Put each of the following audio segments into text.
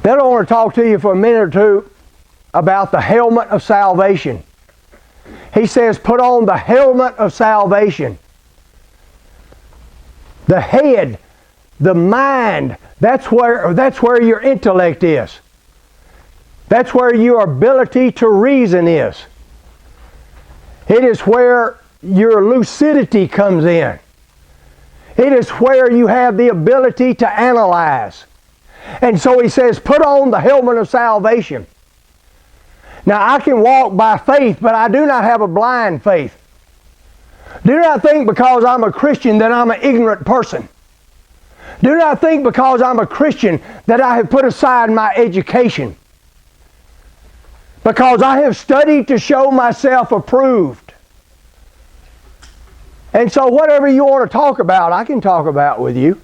Then I want to talk to you for a minute or two about the helmet of salvation. He says, put on the helmet of salvation. The head, the mind, that's where your intellect is. That's where your ability to reason is. It is where your lucidity comes in. It is where you have the ability to analyze. And so he says, put on the helmet of salvation. Now I can walk by faith, but I do not have a blind faith. Do not think because I'm a Christian that I'm an ignorant person. Do not think because I'm a Christian that I have put aside my education. Because I have studied to show myself approved. And so whatever you want to talk about, I can talk about with you.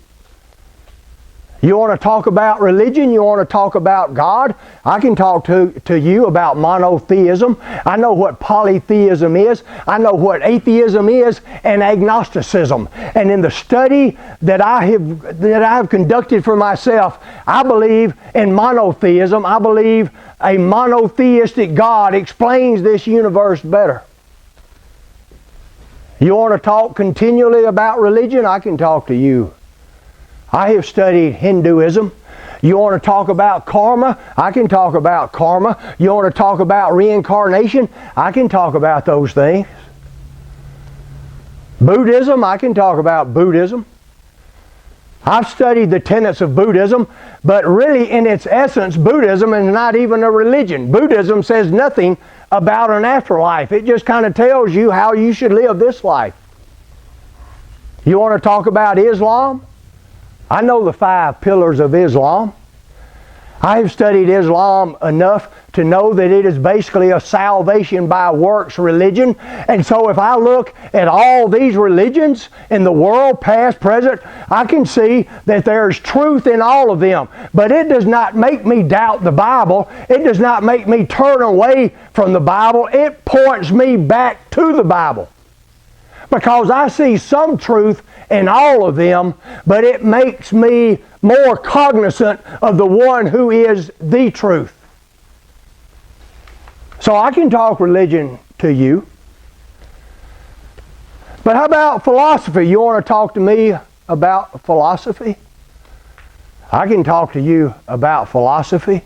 You want to talk about religion? You want to talk about God? I can talk to you about monotheism. I know what polytheism is. I know what atheism is and agnosticism. And in the study that I have conducted for myself, I believe in monotheism. I believe a monotheistic God explains this universe better. You want to talk continually about religion? I can talk to you. I have studied Hinduism. You want to talk about karma? I can talk about karma. You want to talk about reincarnation? I can talk about those things. Buddhism? I can talk about Buddhism. I've studied the tenets of Buddhism, but really in its essence, Buddhism is not even a religion. Buddhism says nothing about an afterlife. It just kind of tells you how you should live this life. You want to talk about Islam? I know the 5 pillars of Islam. I have studied Islam enough to know that it is basically a salvation by works religion. And so if I look at all these religions in the world, past, present, I can see that there's truth in all of them. But it does not make me doubt the Bible. It does not make me turn away from the Bible. It points me back to the Bible. Because I see some truth in all of them, but it makes me more cognizant of the one who is the truth. So I can talk religion to you. But how about philosophy? You want to talk to me about philosophy? I can talk to you about philosophy.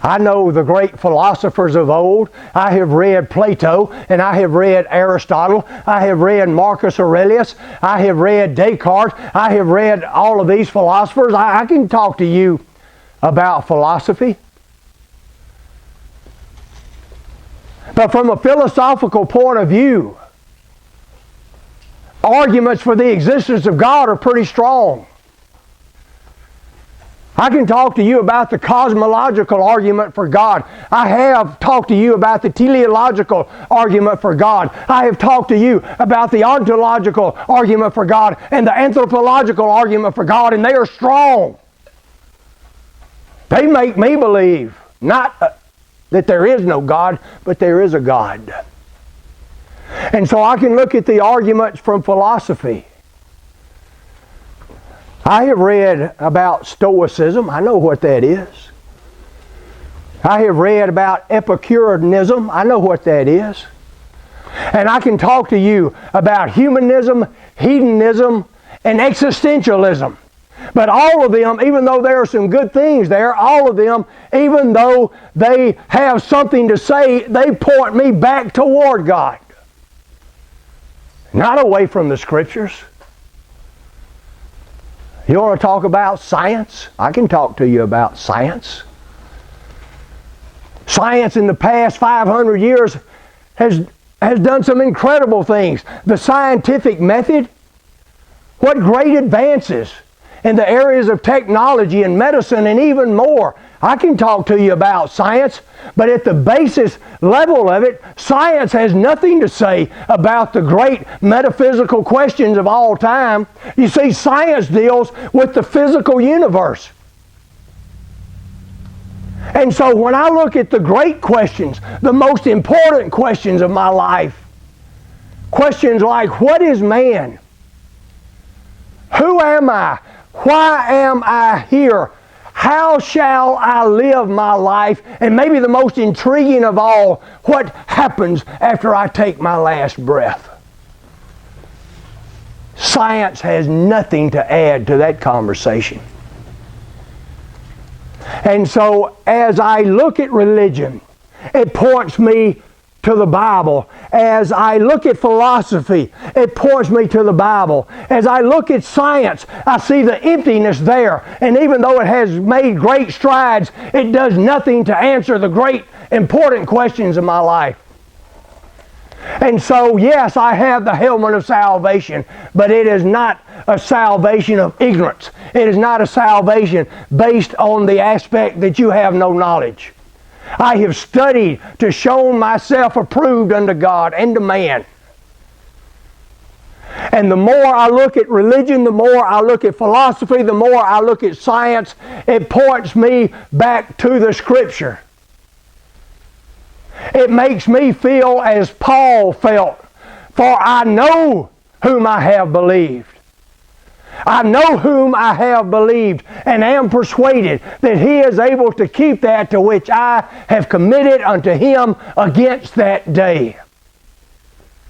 I know the great philosophers of old. I have read Plato, and I have read Aristotle. I have read Marcus Aurelius. I have read Descartes. I have read all of these philosophers. I can talk to you about philosophy. But from a philosophical point of view, arguments for the existence of God are pretty strong. I can talk to you about the cosmological argument for God. I have talked to you about the teleological argument for God. I have talked to you about the ontological argument for God and the anthropological argument for God, and they are strong. They make me believe, not that there is no God, but there is a God. And so I can look at the arguments from philosophy. I have read about Stoicism. I know what that is. I have read about Epicureanism. I know what that is. And I can talk to you about humanism, hedonism, and existentialism. But all of them, even though there are some good things there, all of them, even though they have something to say, they point me back toward God. Not away from the Scriptures. You want to talk about science? I can talk to you about science. Science in the past 500 years has done some incredible things. The scientific method, what great advances in the areas of technology and medicine and even more. I can talk to you about science, but at the basis level of it, science has nothing to say about the great metaphysical questions of all time. You see, science deals with the physical universe. And so when I look at the great questions, the most important questions of my life, questions like, what is man? Who am I? Why am I here? how shall I live my life? And maybe the most intriguing of all, what happens after I take my last breath? Science has nothing to add to that conversation. And so as I look at religion, it points me to the Bible. As I look at philosophy, it points me to the Bible. As I look at science, I see the emptiness there. And even though it has made great strides, it does nothing to answer the great important questions of my life. And so, yes, I have the helmet of salvation, but it is not a salvation of ignorance. It is not a salvation based on the aspect that you have no knowledge. I have studied to show myself approved unto God and to man. And the more I look at religion, the more I look at philosophy, the more I look at science, it points me back to the Scripture. It makes me feel as Paul felt, for I know whom I have believed. I know whom I have believed, and am persuaded that He is able to keep that to which I have committed unto Him against that day.